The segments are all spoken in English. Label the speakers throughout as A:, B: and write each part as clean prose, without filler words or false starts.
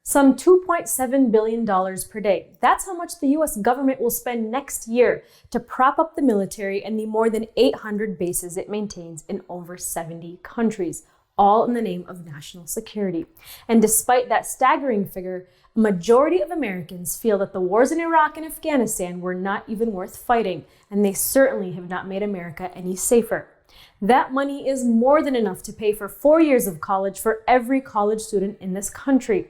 A: Some $2.7 billion per day. That's how much the US government will spend next year to prop up the military and the more than 800 bases it maintains in over 70 countries, all in the name of national security. And despite that staggering figure, a majority of Americans feel that the wars in Iraq and Afghanistan were not even worth fighting, and they certainly have not made America any safer. That money is more than enough to pay for 4 years of college for every college student in this country,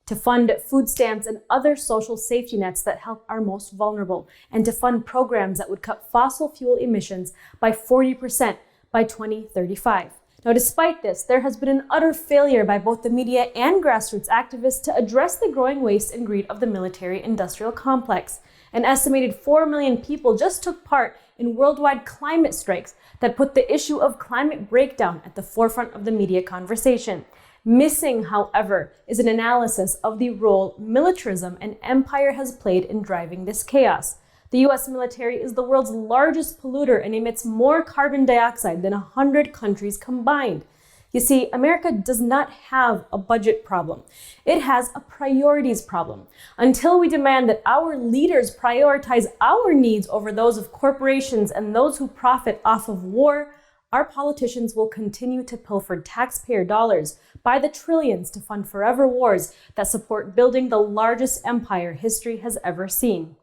A: to fund food stamps and other social safety nets that help our most vulnerable, and to fund programs that would cut fossil fuel emissions by 40% by 2035. Now, despite this, there has been an utter failure by both the media and grassroots activists to address the growing waste and greed of the military-industrial complex. An estimated 4 million people just took part in worldwide climate strikes that put the issue of climate breakdown at the forefront of the media conversation. Missing, however, is an analysis of the role militarism and empire has played in driving this chaos. The US military is the world's largest polluter and emits more carbon dioxide than 100 countries combined. You see, America does not have a budget problem. It has a priorities problem. Until we demand that our leaders prioritize our needs over those of corporations and those who profit off of war, our politicians will continue to pilfer taxpayer dollars by the trillions to fund forever wars that support building the largest empire history has ever seen.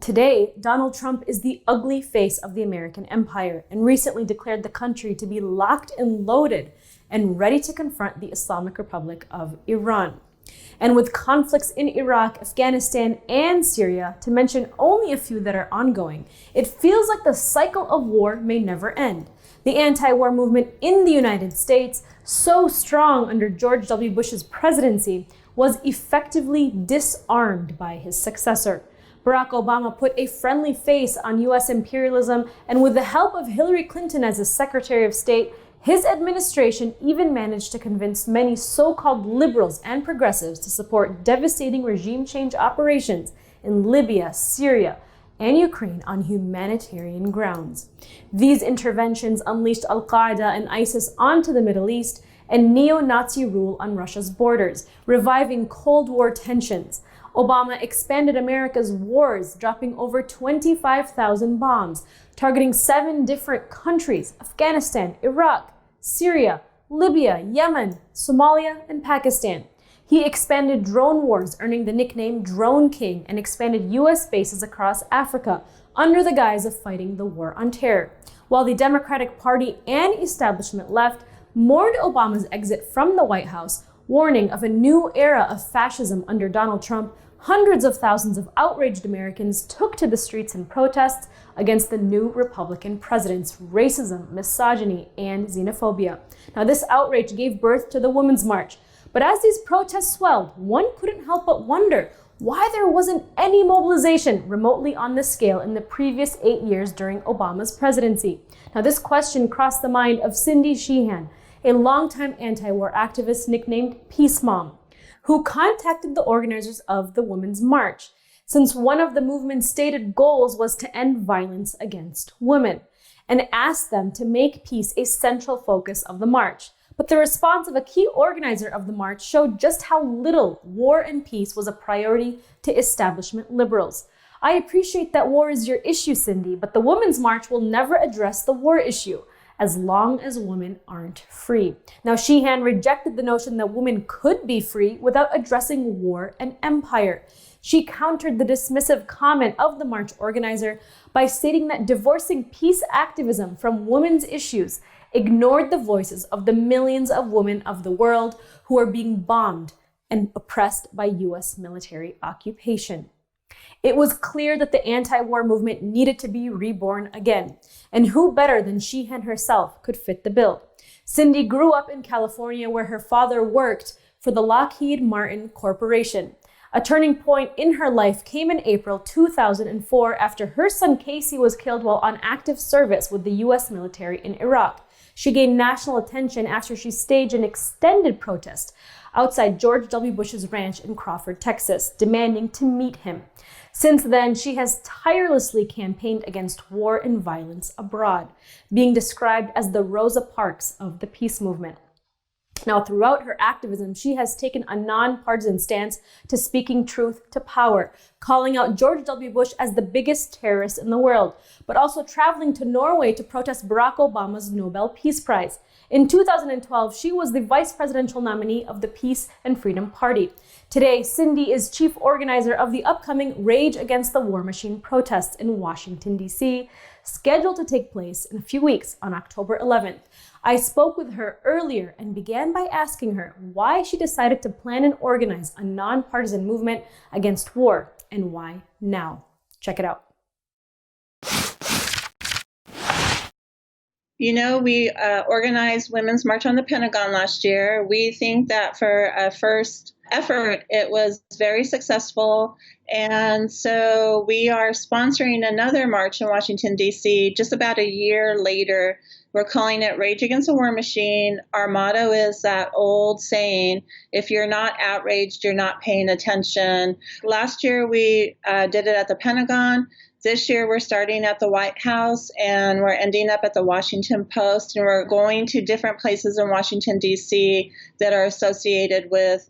A: Today, Donald Trump is the ugly face of the American empire and recently declared the country to be locked and loaded and ready to confront the Islamic Republic of Iran. And with conflicts in Iraq, Afghanistan, and Syria, to mention only a few that are ongoing, it feels like the cycle of war may never end. The anti-war movement in the United States, so strong under George W. Bush's presidency, was effectively disarmed by his successor. Barack Obama put a friendly face on US imperialism, and with the help of Hillary Clinton as his Secretary of State, his administration even managed to convince many so-called liberals and progressives to support devastating regime change operations in Libya, Syria, and Ukraine on humanitarian grounds. These interventions unleashed Al-Qaeda and ISIS onto the Middle East and neo-Nazi rule on Russia's borders, reviving Cold War tensions. Obama expanded America's wars, dropping over 25,000 bombs, targeting 7 different countries: Afghanistan, Iraq, Syria, Libya, Yemen, Somalia, and Pakistan. He expanded drone wars, earning the nickname Drone King, and expanded US bases across Africa under the guise of fighting the war on terror. While the Democratic Party and establishment left mourned Obama's exit from the White House, warning of a new era of fascism under Donald Trump, hundreds of thousands of outraged Americans took to the streets in protests against the new Republican president's racism, misogyny, and xenophobia. Now, this outrage gave birth to the Women's March. But as these protests swelled, one couldn't help but wonder why there wasn't any mobilization remotely on this scale in the previous 8 years during Obama's presidency. Now, this question crossed the mind of Cindy Sheehan, a longtime anti-war activist nicknamed Peace Mom, who contacted the organizers of the Women's March, since one of the movement's stated goals was to end violence against women, and asked them to make peace a central focus of the march. But the response of a key organizer of the march showed just how little war and peace was a priority to establishment liberals. I appreciate that war is your issue, Cindy, but the Women's March will never address the war issue as long as women aren't free. Now, Sheehan rejected the notion that women could be free without addressing war and empire. She countered the dismissive comment of the march organizer by stating that divorcing peace activism from women's issues ignored the voices of the millions of women of the world who are being bombed and oppressed by US military occupation. It was clear that the anti-war movement needed to be reborn again, and who better than Sheehan herself could fit the bill. Cindy grew up in California, where her father worked for the Lockheed Martin Corporation. A turning point in her life came in April 2004 after her son Casey was killed while on active service with the US military in Iraq. She gained national attention after she staged an extended protest outside George W. Bush's ranch in Crawford, Texas, demanding to meet him. Since then, she has tirelessly campaigned against war and violence abroad, being described as the Rosa Parks of the peace movement. Now, throughout her activism, she has taken a nonpartisan stance to speaking truth to power, calling out George W. Bush as the biggest terrorist in the world, but also traveling to Norway to protest Barack Obama's Nobel Peace Prize. In 2012, she was the vice presidential nominee of the Peace and Freedom Party. Today, Cindy is chief organizer of the upcoming Rage Against the War Machine protests in Washington, D.C., scheduled to take place in a few weeks on October 11th. I spoke with her earlier and began by asking her why she decided to plan and organize a nonpartisan movement against war and why now. Check it out.
B: You know, we organized Women's March on the Pentagon last year. We think that for a first effort, it was very successful. And so we are sponsoring another march in Washington, D.C. just about a year later. We're calling it Rage Against the War Machine. Our motto is that old saying, if you're not outraged, you're not paying attention. Last year, we did it at the Pentagon. This year, we're starting at the White House, and we're ending up at the Washington Post, and we're going to different places in Washington, D.C. that are associated with,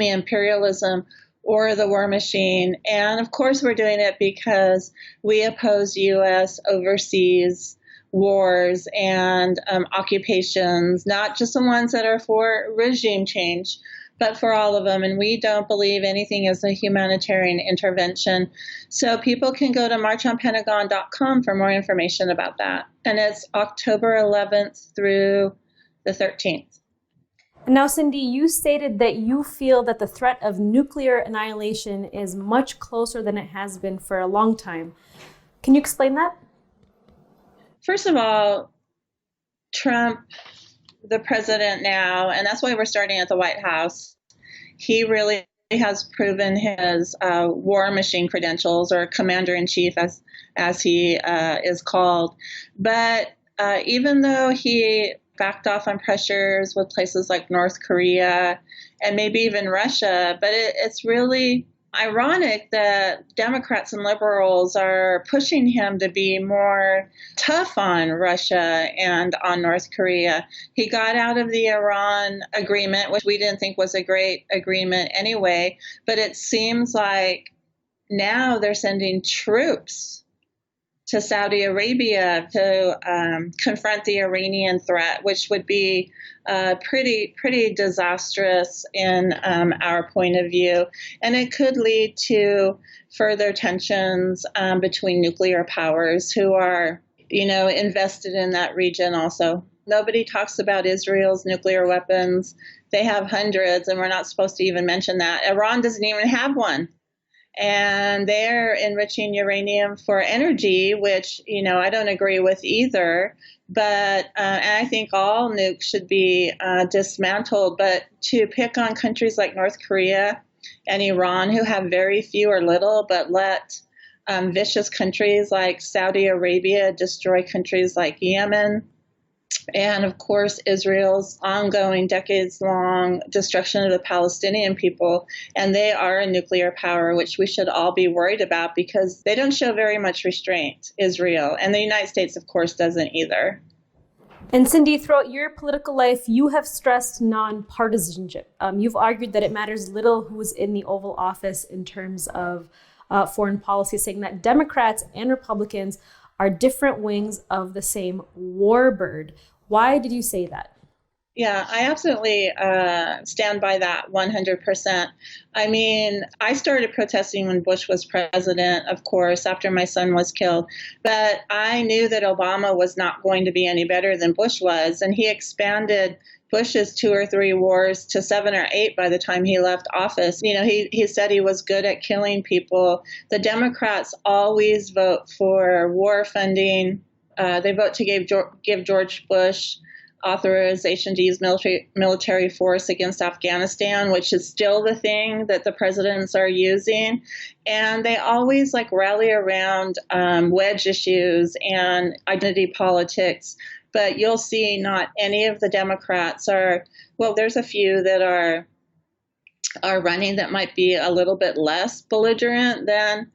B: imperialism or the war machine. And, of course, we're doing it because we oppose U.S. overseas wars and occupations, not just the ones that are for regime change, but for all of them. And we don't believe anything is a humanitarian intervention. So people can go to marchonpentagon.com for more information about that. And it's October 11th through the 13th.
A: Now, Cindy, you stated that you feel that the threat of nuclear annihilation is much closer than it has been for a long time. Can you explain that?
B: First of all, Trump, the president now, and that's why we're starting at the White House, he really has proven his war machine credentials, or commander-in-chief as he is called. But even though he backed off on pressures with places like North Korea and maybe even Russia, but it's really ironic that Democrats and liberals are pushing him to be more tough on Russia and on North Korea. He got out of the Iran agreement, which we didn't think was a great agreement anyway, but it seems like now they're sending troops to Saudi Arabia to confront the Iranian threat, which would be pretty disastrous in our point of view. And it could lead to further tensions between nuclear powers who are, invested in that region also. Nobody talks about Israel's nuclear weapons. They have hundreds, and we're not supposed to even mention that. Iran doesn't even have one. And they're enriching uranium for energy, which, I don't agree with either. But and I think all nukes should be dismantled. But to pick on countries like North Korea and Iran, who have very few or little, but let vicious countries like Saudi Arabia destroy countries like Yemen, and of course, Israel's ongoing decades-long destruction of the Palestinian people. And they are a nuclear power, which we should all be worried about because they don't show very much restraint, Israel. And the United States, of course, doesn't either.
A: And Cindy, throughout your political life, you have stressed nonpartisanship. You've argued that it matters little who's in the Oval Office in terms of foreign policy, saying that Democrats and Republicans are different wings of the same warbird. Why did you say that?
B: Yeah, I absolutely stand by that 100%. I mean, I started protesting when Bush was president, of course, after my son was killed. But I knew that Obama was not going to be any better than Bush was. And he expanded Bush's 2 or 3 wars to 7 or 8 by the time he left office. He said he was good at killing people. The Democrats always vote for war funding. They vote to give George Bush authorization to use military force against Afghanistan, which is still the thing that the presidents are using. And they always rally around wedge issues and identity politics. But you'll see not any of the Democrats there's a few that are running that might be a little bit less belligerent than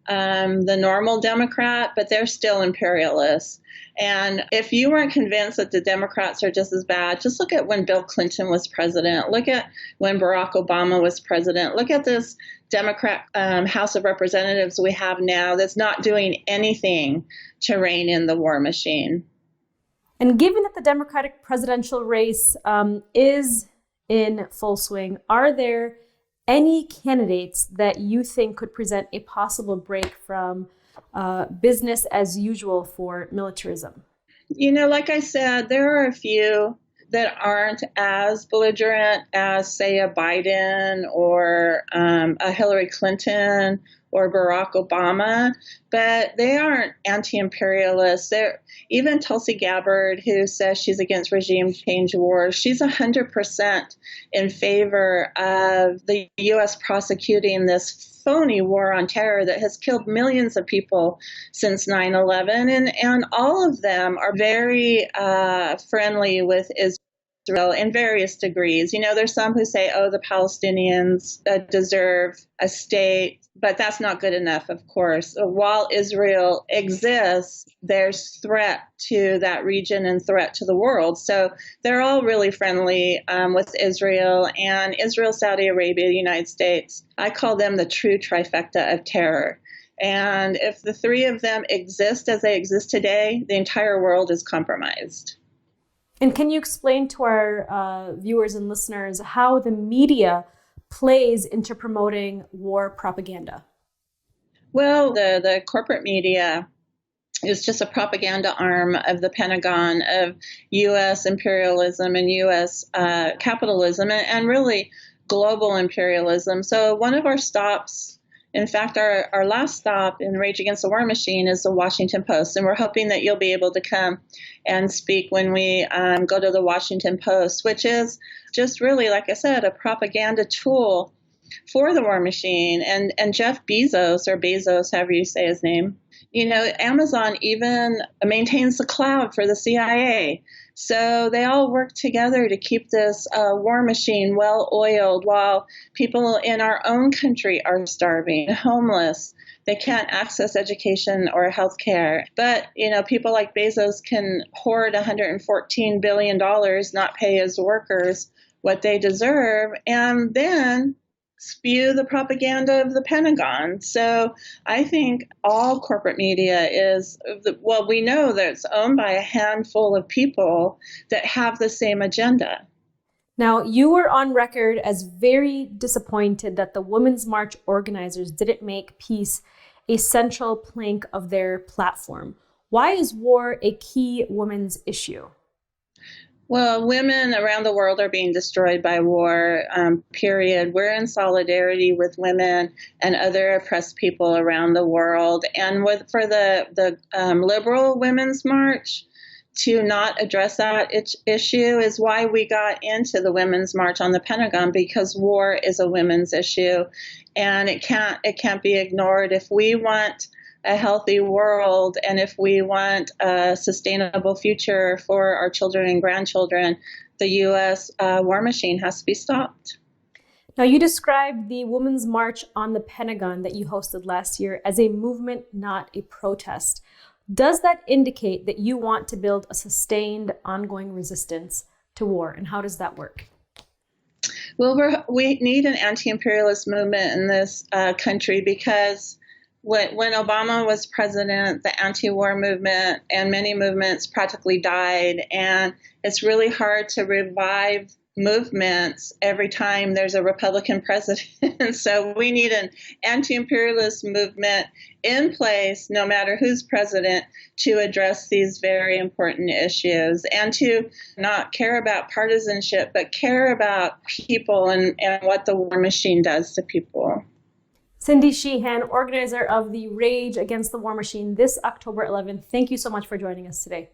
B: the normal Democrat, but they're still imperialists. And if you weren't convinced that the Democrats are just as bad, just look at when Bill Clinton was president. Look at when Barack Obama was president. Look at this Democrat House of Representatives we have now that's not doing anything to rein in the war machine.
A: And given that the Democratic presidential race is in full swing, are there any candidates that you think could present a possible break from business as usual for militarism?
B: You know, like I said, there are a few that aren't as belligerent as, say, a Biden or a Hillary Clinton or Barack Obama, but they aren't anti-imperialists. Even Tulsi Gabbard, who says she's against regime change wars, she's 100% in favor of the U.S. prosecuting this phony war on terror that has killed millions of people since 9/11. And all of them are very friendly with Israel in various degrees. You know, there's some who say, oh, the Palestinians deserve a state, but that's not good enough, of course. While Israel exists, there's threat to that region and threat to the world. So they're all really friendly with Israel, and Israel, Saudi Arabia, the United States. I call them the true trifecta of terror. And if the three of them exist as they exist today, the entire world is compromised.
A: And can you explain to our viewers and listeners how the media plays into promoting war propaganda?
B: Well, the corporate media is just a propaganda arm of the Pentagon, of U.S. imperialism and U.S. Capitalism, and really global imperialism. So one of our stops, in fact, our last stop in Rage Against the War Machine is the Washington Post, and we're hoping that you'll be able to come and speak when we go to the Washington Post, which is just really, like I said, a propaganda tool for the war machine. And Jeff Bezos, or Bezos, however you say his name, you know, Amazon even maintains the cloud for the CIA. So they all work together to keep this war machine well oiled while people in our own country are starving, homeless. They can't access education or health care. But, you know, people like Bezos can hoard $114 billion, not pay his workers what they deserve, and then spew the propaganda of the Pentagon. So I think all corporate media is, well, we know that it's owned by a handful of people that have the same agenda.
A: Now, you were on record as very disappointed that the Women's March organizers didn't make peace a central plank of their platform. Why is war a key women's issue?
B: Well, women around the world are being destroyed by war, period. We're in solidarity with women and other oppressed people around the world. And for the liberal Women's March to not address that issue is why we got into the Women's March on the Pentagon, because war is a women's issue, and it can't be ignored. If we want a healthy world, and if we want a sustainable future for our children and grandchildren, the U.S. War machine has to be stopped.
A: Now, you described the Women's March on the Pentagon that you hosted last year as a movement, not a protest. Does that indicate that you want to build a sustained, ongoing resistance to war? And how does that work?
B: Well, we need an anti-imperialist movement in this country, because when Obama was president, the anti-war movement and many movements practically died. And it's really hard to revive movements every time there's a Republican president. So we need an anti-imperialist movement in place, no matter who's president, to address these very important issues, and to not care about partisanship, but care about people and what the war machine does to people.
A: Cindy Sheehan, organizer of the Rage Against the War Machine this October 11th. Thank you so much for joining us today.